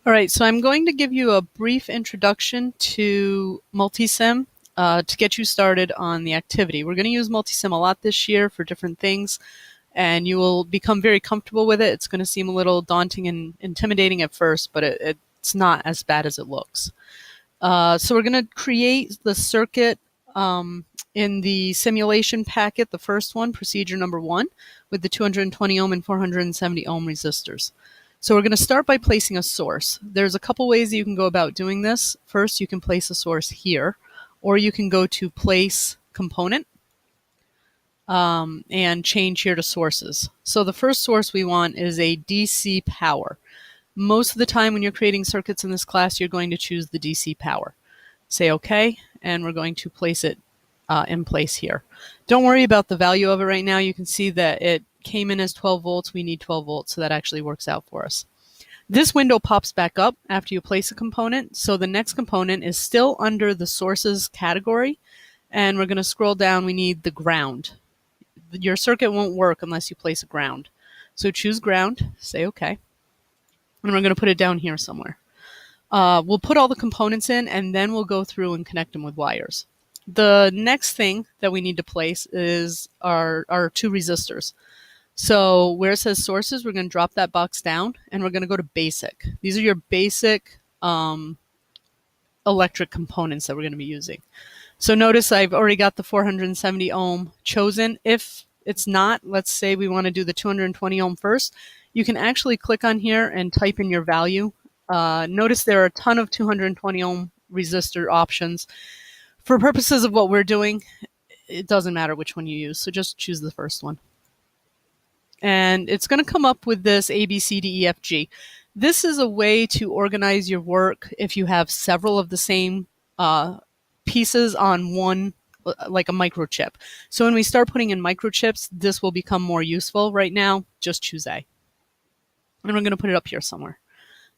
All right, so I'm going to give you a brief introduction to Multisim to get you started on the activity. We're going to use Multisim a lot this year for different things, and you will become very comfortable with it. It's going to seem a little daunting and intimidating at first, but it's not as bad as it looks. So we're going to create the circuit um, in the simulation packet, the first one, procedure number 1, with the 220 ohm and 470 ohm resistors. So we're going to start by placing a source. There's a couple ways you can go about doing this. First, you can place a source here, or you can go to place component and change here to sources. So the first source we want is a DC power. Most of the time when you're creating circuits in this class, you're going to choose the DC power. Say OK, and we're going to place it in place here. Don't worry about the value of it right now. You can see that it came in as 12 volts. We need 12 volts, so that actually works out for us. This window pops back up after you place a component, so the next component is still under the sources category, and we're going to scroll down. We need the ground. Your circuit won't work unless you place a ground. So choose ground, say OK, and we're going to put it down here somewhere. We'll put all the components in, and then we'll go through and connect them with wires. The next thing that we need to place is our 2 resistors. So where it says sources, we're going to drop that box down, and we're going to go to basic. These are your basic electric components that we're going to be using. So notice I've already got the 470 ohm chosen. If it's not, let's say we want to do the 220 ohm first, you can actually click on here and type in your value. Notice there are a ton of 220 ohm resistor options. For purposes of what we're doing, it doesn't matter which one you use, so just choose the first one. And it's going to come up with this A, B, C, D, E, F, G. This is a way to organize your work if you have several of the same pieces on one, like a microchip. So when we start putting in microchips, this will become more useful. Right now, just choose A. And we're going to put it up here somewhere.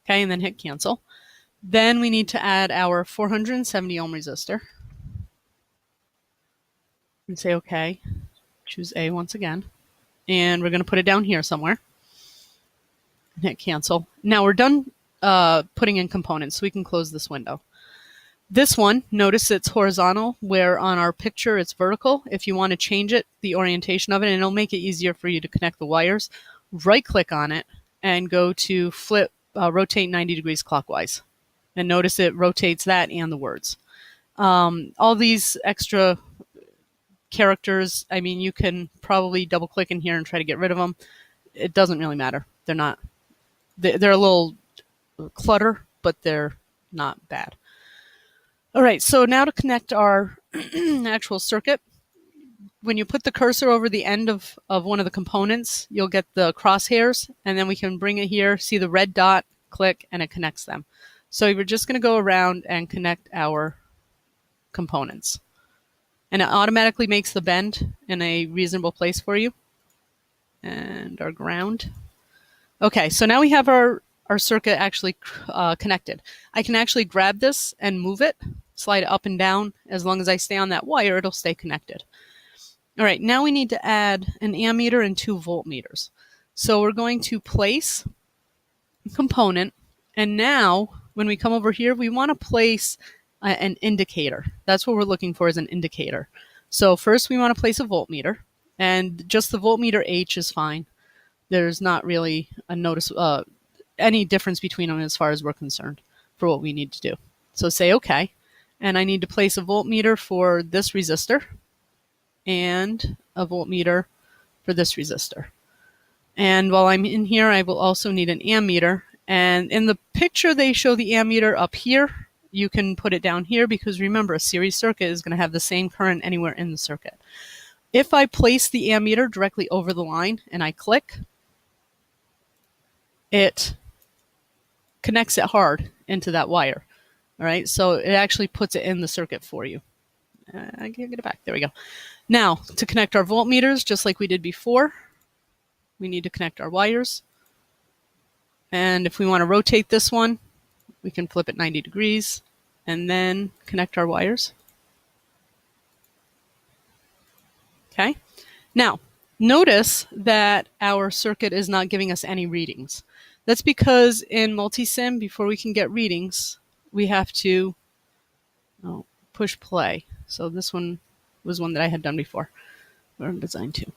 Okay, and then hit cancel. Then we need to add our 470 ohm resistor. And say OK. Choose A once again. And we're going to put it down here somewhere. And hit cancel. Now we're done putting in components, so we can close this window. This one, notice it's horizontal, where on our picture it's vertical. If you want to change it, the orientation of it, and it'll make it easier for you to connect the wires, right-click on it and go to flip, rotate 90 degrees clockwise. And notice it rotates that and the words. All these extra characters, I mean, you can probably double-click in here and try to get rid of them. It doesn't really matter. They're a little clutter, but they're not bad. All right, so now to connect our actual circuit, when you put the cursor over the end of one of the components, you'll get the crosshairs, and then we can bring it here, see the red dot, click, and it connects them. So we're just going to go around and connect our components. And it automatically makes the bend in a reasonable place for you. And our ground. Okay, so now we have our circuit actually connected. I can actually grab this and move it, slide it up and down. As long as I stay on that wire, it'll stay connected. All right, now we need to add an ammeter and 2 voltmeters. So we're going to place a component, and now when we come over here, we want to place an indicator. That's what we're looking for, is an indicator. So first we want to place a voltmeter, and just the voltmeter H is fine. There's not really a any difference between them as far as we're concerned for what we need to do. So say OK, and I need to place a voltmeter for this resistor and a voltmeter for this resistor. And while I'm in here, I will also need an ammeter. And in the picture, they show the ammeter up here. You can put it down here because remember, a series circuit is going to have the same current anywhere in the circuit. If I place the ammeter directly over the line and I click, it connects it hard into that wire. All right, so it actually puts it in the circuit for you. I can't get it back. There we go. Now, to connect our voltmeters, just like we did before, we need to connect our wires. And if we want to rotate this one, we can flip it 90 degrees and then connect our wires. Okay. Now, notice that our circuit is not giving us any readings. That's because in Multisim, before we can get readings, we have to push play. So this one was one that I had done before. We're in design 2.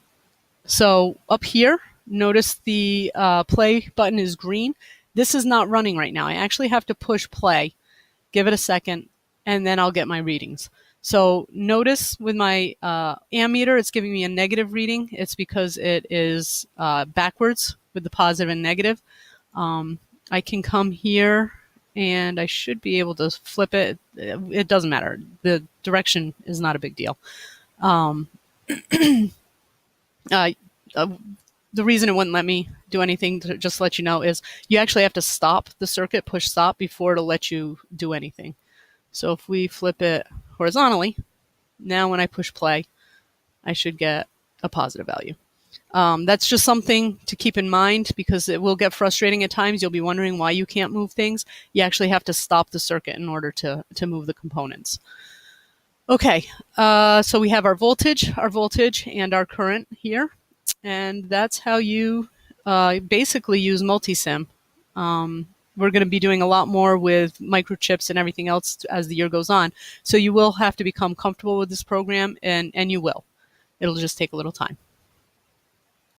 So up here, notice the play button is green. This is not running right now. I actually have to push play, give it a second, and then I'll get my readings. So notice with my ammeter, it's giving me a negative reading. It's because it is backwards with the positive and negative. I can come here and I should be able to flip it. It doesn't matter. The direction is not a big deal. Uh, the reason it wouldn't let me do anything, to just let you know, is you actually have to stop the circuit, push stop, before it'll let you do anything. So if we flip it horizontally, now when I push play, I should get a positive value. That's just something to keep in mind, because it will get frustrating at times. You'll be wondering why you can't move things. You actually have to stop the circuit in order to move the components. Okay, so we have our voltage, and our current here. And that's how you basically use Multisim. We're going to be doing a lot more with microchips and everything else as the year goes on. So you will have to become comfortable with this program, and you will. It'll just take a little time.